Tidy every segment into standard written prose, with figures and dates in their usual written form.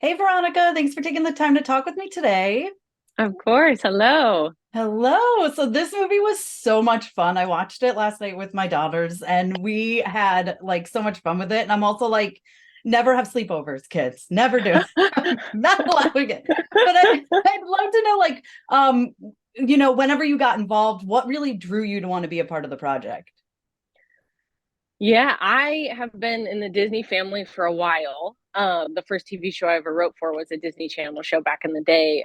Hey, Veronica, thanks for taking the time to talk with me today. Of course. Hello. Hello. So, this movie was so much fun. I watched it last night with my daughters and we had like so much fun with it. And I'm also like, never have sleepovers, kids. Never do. Not allowing it. But I'd love to know, like, whenever you got involved, what really drew you to want to be a part of the project? Yeah, I have been in the Disney family for a while. The first TV show I ever wrote for was a Disney Channel show back in the day.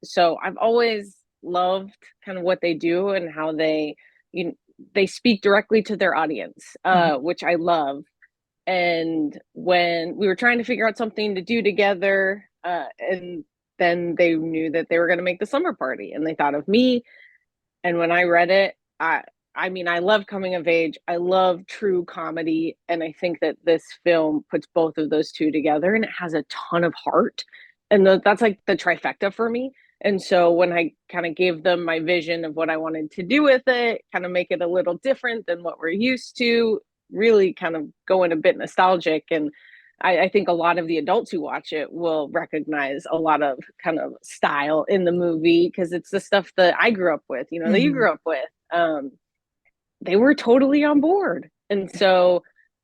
So I've always loved kind of what they do and how you, they speak directly to their audience, Mhm. which I love. And when we were trying to figure out something to do together, and then they knew that they were going to make the Slumber Party, and they thought of me. And when I read it, I mean, I love coming of age. I love true comedy, and I think that this film puts both of those two together, and it has a ton of heart, and that's like the trifecta for me. And so when I kind of gave them my vision of what I wanted to do with it, kind of make it a little different than what we're used to, really kind of going a bit nostalgic. And I think a lot of the adults who watch it will recognize a lot of kind of style in the movie because it's the stuff that I grew up with, that you Mhm. grew up with. They were totally on board. And so,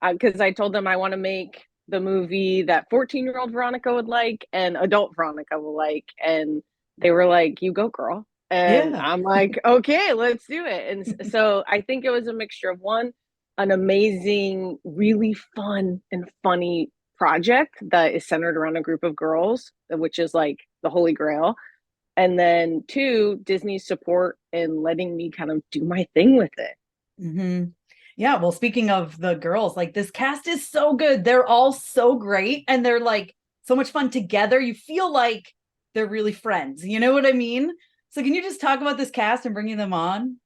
because I told them I want to make the movie that 14-year-old Veronica would like and adult Veronica will like. And they were like, you go, girl. And Yeah. I'm like, okay, let's do it. And so I think it was a mixture of one, an amazing, really fun and funny project that is centered around a group of girls, which is like the holy grail. And then two, Disney's support in letting me kind of do my thing with it. hmm Yeah, well, speaking of the girls, like this cast is so good. They're all so great and they're like so much fun together. You feel like they're really friends. You know what I mean? So can you just talk about this cast and bringing them on?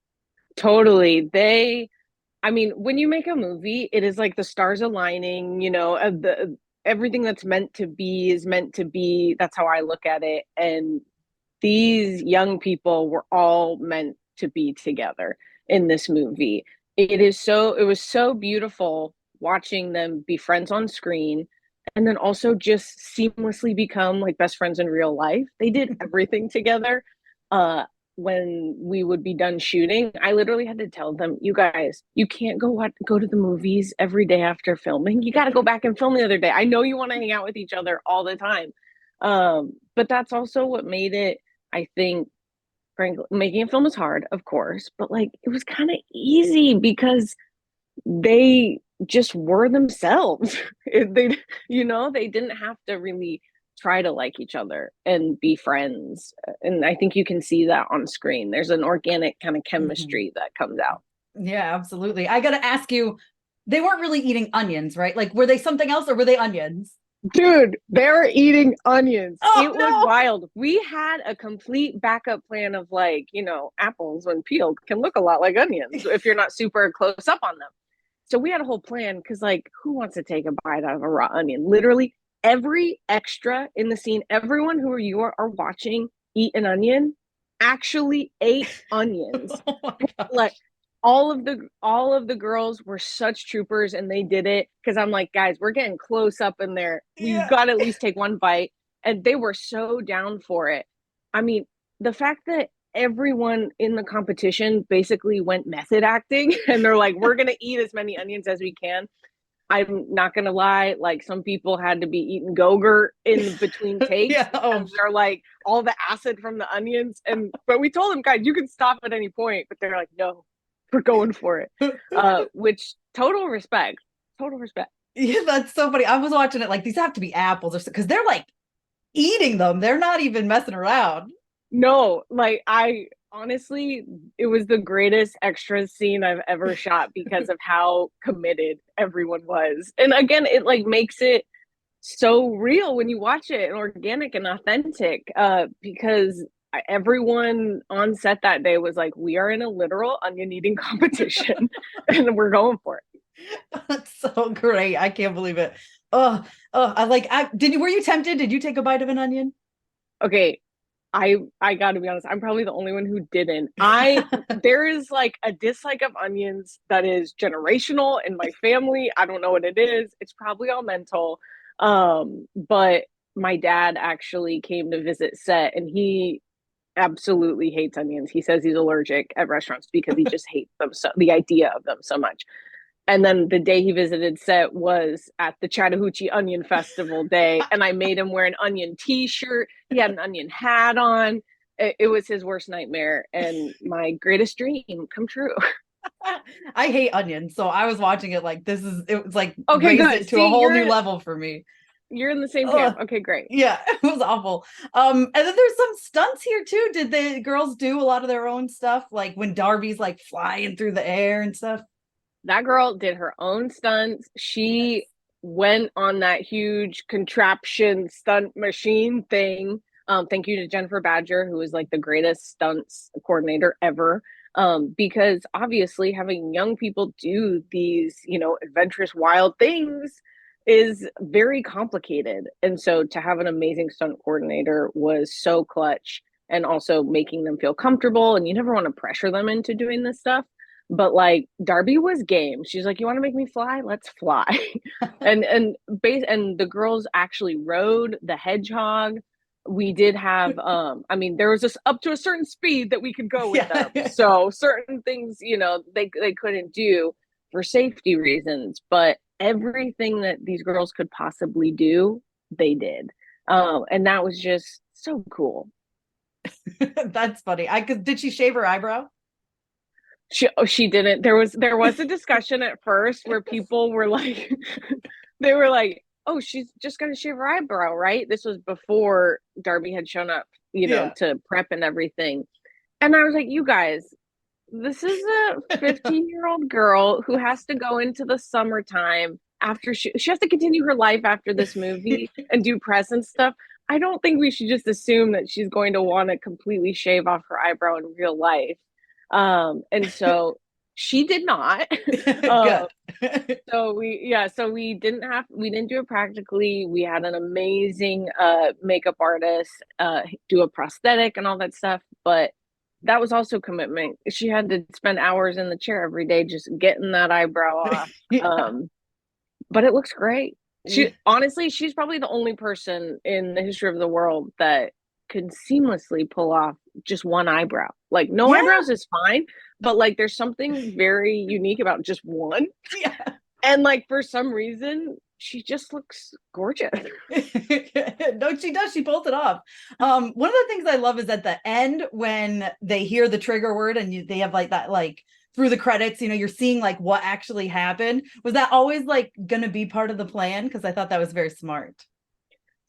Totally. I mean, when you make a movie, it is like the stars aligning, everything that's meant to be is meant to be. That's how I look at it. And these young people were all meant to be together in this movie. It was so beautiful watching them be friends on screen and then also just seamlessly become like best friends in real life. They did everything together. Uh when we would be done shooting, I literally had to tell them, "You guys, you can't go to the movies every day after filming. You got to go back and film the other day. I know you want to hang out with each other all the time." But that's also what made it, I think, frankly, making a film is hard, of course, but like it was kind of easy because they just were themselves. They didn't have to really try to like each other and be friends. And I think you can see that on screen. There's an organic kind of Mhm. chemistry that comes out. Yeah, absolutely. I gotta ask you, they weren't really eating onions, right? Like, were they something else or were they onions? Dude, they're eating onions. Oh It was no. wild. We had a complete backup plan of like, apples when peeled can look a lot like onions if you're not super close up on them. So we had a whole plan because, like, who wants to take a bite out of a raw onion? Literally, every extra in the scene, everyone who are watching eat an onion, actually ate onions. Oh my Like gosh. all of the girls were such troopers, and they did it because I'm like, guys, we're getting close up in there. We've Yeah. got to at least take one bite, and they were so down for it. I mean, the fact that everyone in the competition basically went method acting and they're like, we're gonna eat as many onions as we can. I'm not gonna lie, like some people had to be eating Go-Gurt in between takes Yeah. because they're like all the acid from the onions. And but we told them, guys, you can stop at any point, but they're like, no, we're going for it. Which total respect, total respect. Yeah, that's so funny. I was watching it like these have to be apples or because they're like eating them. They're not even messing around. No, like I honestly, it was the greatest extra scene I've ever shot because of how committed everyone was. And again, it like makes it so real when you watch it and organic and authentic, because everyone on set that day was like, we are in a literal onion eating competition and we're going for it. That's so great. I can't believe it. Oh, oh, I did you were you tempted? Did you take a bite of an onion? Okay, I got to be honest, I'm probably the only one who didn't. I There is like a dislike of onions that is generational in my family. I don't know what it is. It's probably all mental. But my dad actually came to visit set, and he absolutely hates onions. He says he's allergic at restaurants because he just hates them, so the idea of them so much. And then the day he visited set was at the Chattahoochee Onion Festival day, and I made him wear an onion t-shirt. He had an onion hat on. It was his worst nightmare and my greatest dream come true. I hate onions, so I was watching it like it was like Okay, raised good. it to a See, whole new level for me. you're in the same Ugh. camp. Okay, great. Yeah, it was awful. And then there's some stunts here too. Did the girls do a lot of their own stuff, like when Darby's like flying through the air and stuff? That girl did her own stunts. She went on that huge contraption stunt machine thing. Thank you to Jennifer Badger, who is like the greatest stunts coordinator ever. Because obviously having young people do these, adventurous, wild things is very complicated. And so to have an amazing stunt coordinator was so clutch, and also making them feel comfortable. And you never want to pressure them into doing this stuff. But like Darby was game. She's like, "You want to make me fly? Let's fly." And the girls actually rode the hedgehog. We did have there was this up to a certain speed that we could go with Yeah. them. So certain things, they couldn't do for safety reasons, but everything that these girls could possibly do, they did. And that was just so cool. That's funny. Did she shave her eyebrow? She didn't. There was a discussion at first where people were like, they were like, "Oh, she's just gonna shave her eyebrow, right?" This was before Darby had shown up, Yeah. to prep and everything. And I was like, "You guys, this is a 15-year-old girl who has to go into the summertime after she has to continue her life after this movie and do press and stuff. I don't think we should just assume that she's going to want to completely shave off her eyebrow in real life." And so she did not. Good. We didn't do it practically. We had an amazing makeup artist do a prosthetic and all that stuff, but that was also commitment. She had to spend hours in the chair every day just getting that eyebrow off. Yeah. But it looks great. She's probably the only person in the history of the world that could seamlessly pull off just one eyebrow. Like no Yeah. eyebrows is fine, but like there's something very unique about just one. Yeah. And like for some reason, she just looks gorgeous. No, she does. She pulls it off. One of the things I love is at the end when they hear the trigger word and they have like that, like through the credits, you're seeing like what actually happened. Was that always like going to be part of the plan? Because I thought that was very smart.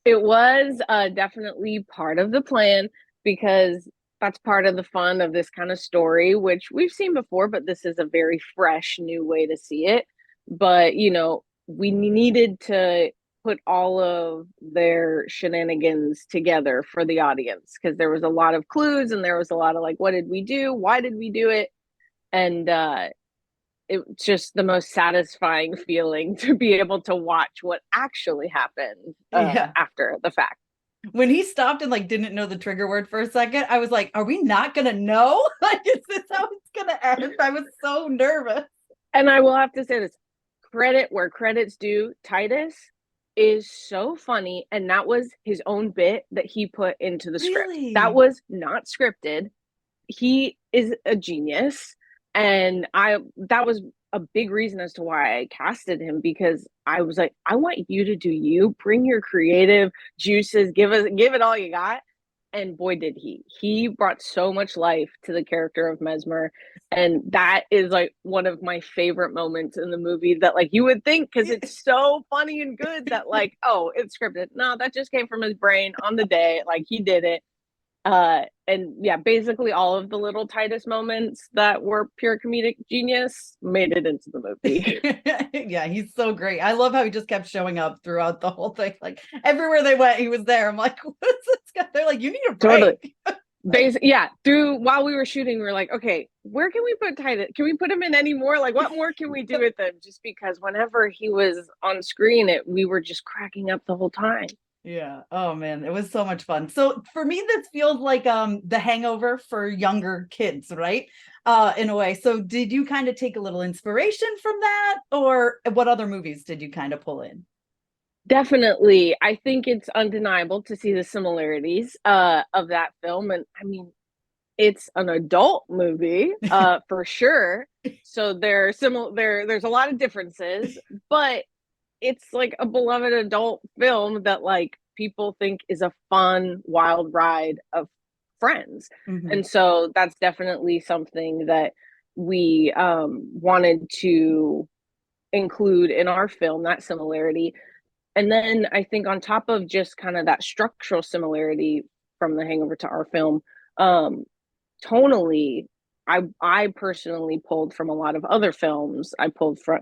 It was definitely part of the plan, because that's part of the fun of this kind of story, which we've seen before, but this is a very fresh new way to see it. But we needed to put all of their shenanigans together for the audience, because there was a lot of clues and there was a lot of like, what did we do, why did we do it? And it's just the most satisfying feeling to be able to watch what actually happened after the fact. When he stopped and like didn't know the trigger word for a second, I was like, are we not gonna know? Like, is this how it's gonna end? I was so nervous. And I will have to say this, credit where credit's due. Titus is so funny, and that was his own bit that he put into the script. That was not scripted. He is a genius, and that was a big reason as to why I casted him, because I was like, I want you to do you, bring your creative juices, give it all you got. And boy, did he brought so much life to the character of Mesmer. And that is like one of my favorite moments in the movie, that like you would think, because it's so funny and good, that like, oh, it's scripted. No, that just came from his brain on the day. Like he did it. And yeah, basically all of the little Titus moments that were pure comedic genius made it into the movie. Yeah, he's so great. I love how he just kept showing up throughout the whole thing. Like everywhere they went, he was there. I'm like, what's this guy? They're like, you need a break. Totally. While we were shooting, we were like, okay, where can we put Titus? Can we put him in any more? Like, what more can we do with him? Just because whenever he was on screen, we were just cracking up the whole time. Yeah. Oh man, it was so much fun. So for me, this feels like the Hangover for younger kids, right? In a way. So did you kind of take a little inspiration from that, or what other movies did you kind of pull in? Definitely. I think it's undeniable to see the similarities of that film. And I mean, it's an adult movie, for sure. So there's a lot of differences, but it's like a beloved adult film that like people think is a fun, wild ride of friends. Mhm. And so that's definitely something that we wanted to include in our film, that similarity. And then I think on top of just kind of that structural similarity from the Hangover to our film, um, tonally, I personally pulled from a lot of other films. I pulled from,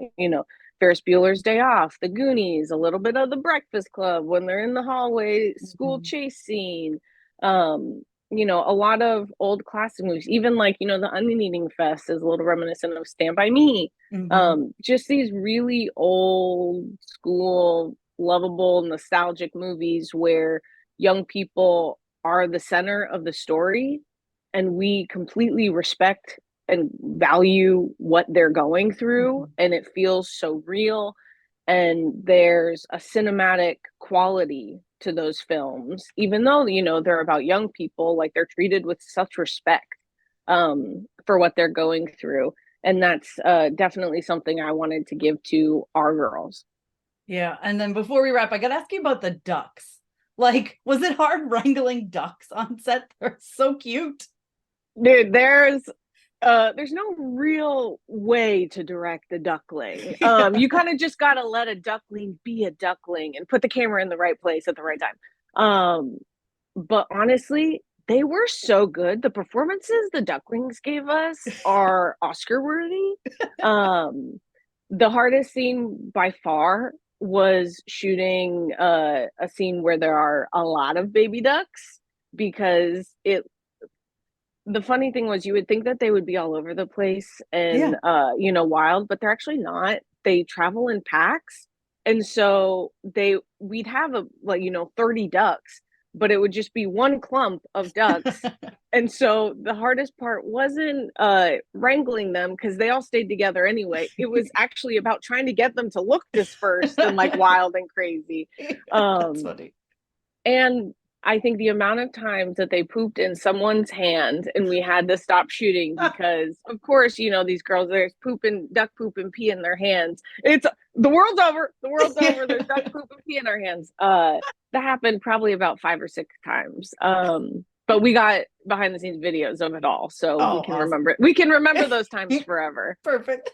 Ferris Bueller's Day Off, The Goonies, a little bit of The Breakfast Club when they're in the hallway, school Mhm. chase scene. A lot of old classic movies, even like, The Onion Eating Fest is a little reminiscent of Stand By Me. Mhm. Just these really old school, lovable, nostalgic movies where young people are the center of the story and we completely respect and value what they're going through Mhm. and it feels so real and there's a cinematic quality to those films even though they're about young people, like they're treated with such respect for what they're going through, and that's definitely something I wanted to give to our girls. Yeah. And then before we wrap, I got to ask you about the ducks. Like, was it hard wrangling ducks on set? They're so cute. Dude, there's no real way to direct a duckling. Yeah. You kind of just gotta let a duckling be a duckling and put the camera in the right place at the right time. But honestly, they were so good. The performances the ducklings gave us are Oscar worthy. Um, the hardest scene by far was shooting a scene where there are a lot of baby ducks because it the funny thing was you would think that they would be all over the place and Yeah. wild, but they're actually not. They travel in packs. And so we'd have 30 ducks, but it would just be one clump of ducks. And so the hardest part wasn't wrangling them because they all stayed together anyway. It was actually about trying to get them to look dispersed and like wild and crazy. That's Um, funny. and I think the amount of times that they pooped in someone's hand and we had to stop shooting because, of course, these girls, there's duck poop and pee in their hands. It's the world's over. The world's over. There's duck poop and pee in our hands. That happened probably about 5 or 6 times. But we got behind the scenes videos of it all. So we Oh, can awesome. remember it. We can remember those times forever. Perfect.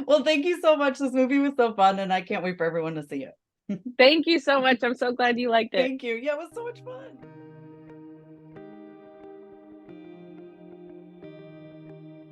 Well, thank you so much. This movie was so fun, and I can't wait for everyone to see it. Thank you so much. I'm so glad you liked it. Thank you. Yeah, it was so much fun.